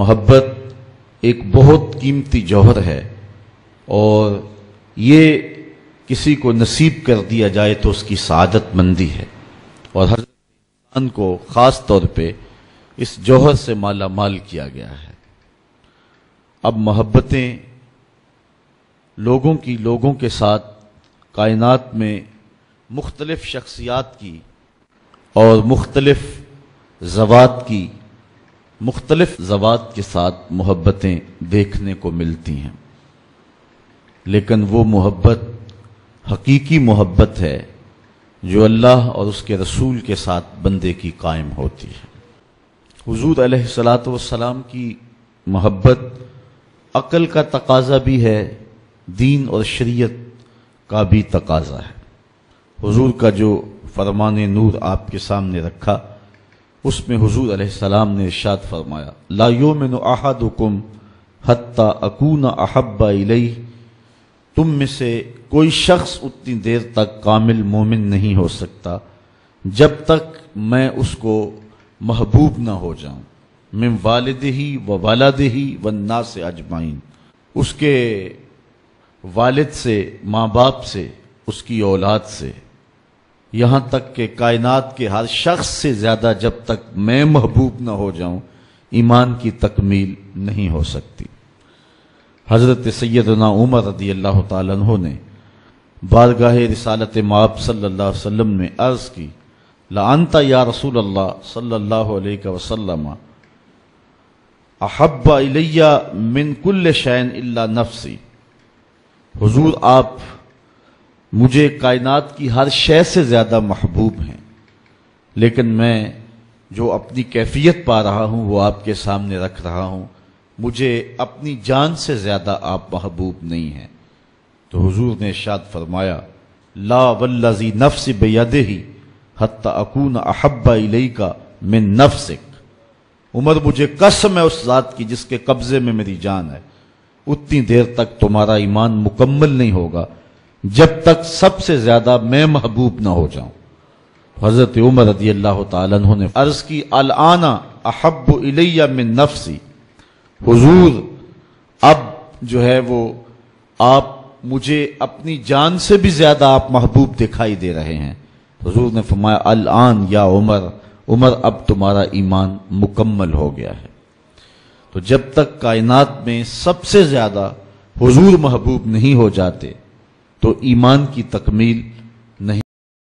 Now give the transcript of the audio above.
محبت ایک بہت قیمتی جوہر ہے، اور یہ کسی کو نصیب کر دیا جائے تو اس کی سعادت مندی ہے، اور ہر انسان کو خاص طور پہ اس جوہر سے مالا مال کیا گیا ہے۔ اب محبتیں لوگوں کے ساتھ کائنات میں مختلف شخصیات کی اور مختلف ذوات کے ساتھ محبتیں دیکھنے کو ملتی ہیں، لیکن وہ محبت حقیقی محبت ہے جو اللہ اور اس کے رسول کے ساتھ بندے کی قائم ہوتی ہے۔ حضور علیہ الصلاۃ والسلام کی محبت عقل کا تقاضا بھی ہے، دین اور شریعت کا بھی تقاضا ہے۔ حضور کا جو فرمان نور آپ کے سامنے رکھا، اس میں حضور علیہ السلام نے ارشاد فرمایا، لا یؤمن احدکم حتی اکون احب الیہ، تم میں سے کوئی شخص اتنی دیر تک کامل مومن نہیں ہو سکتا جب تک میں اس کو محبوب نہ ہو جاؤں، من والدہ و ولدہ والناس اجمعین، اس کے والد سے، ماں باپ سے، اس کی اولاد سے، یہاں تک کہ کائنات کے ہر شخص سے زیادہ جب تک میں محبوب نہ ہو جاؤں، ایمان کی تکمیل نہیں ہو سکتی۔ حضرت سیدنا عمر رضی اللہ تعالیٰ عنہ نے بارگاہ رسالت مآب صلی اللہ علیہ وسلم میں عرض کی، لَأَنْتَ یا رسول اللہ صلی اللہ علیہ وسلم احب الی من کل شیء الا نفسی، حضور آپ مجھے کائنات کی ہر شے سے زیادہ محبوب ہیں، لیکن میں جو اپنی کیفیت پا رہا ہوں وہ آپ کے سامنے رکھ رہا ہوں، مجھے اپنی جان سے زیادہ آپ محبوب نہیں ہیں۔ تو حضور نے ارشاد فرمایا، لا والذی نفس بیدہ حتی اکون احب الیک من نفسک، عمر مجھے قسم ہے اس ذات کی جس کے قبضے میں میری جان ہے، اتنی دیر تک تمہارا ایمان مکمل نہیں ہوگا جب تک سب سے زیادہ میں محبوب نہ ہو جاؤں۔ حضرت عمر رضی اللہ تعالیٰ عنہ نے عرض کی، الآن احب الی من نفسی، حضور اب جو ہے وہ آپ مجھے اپنی جان سے بھی زیادہ آپ محبوب دکھائی دے رہے ہیں۔ حضور نے فرمایا، الآن یا عمر اب تمہارا ایمان مکمل ہو گیا ہے۔ تو جب تک کائنات میں سب سے زیادہ حضور محبوب نہیں ہو جاتے تو ایمان کی تکمیل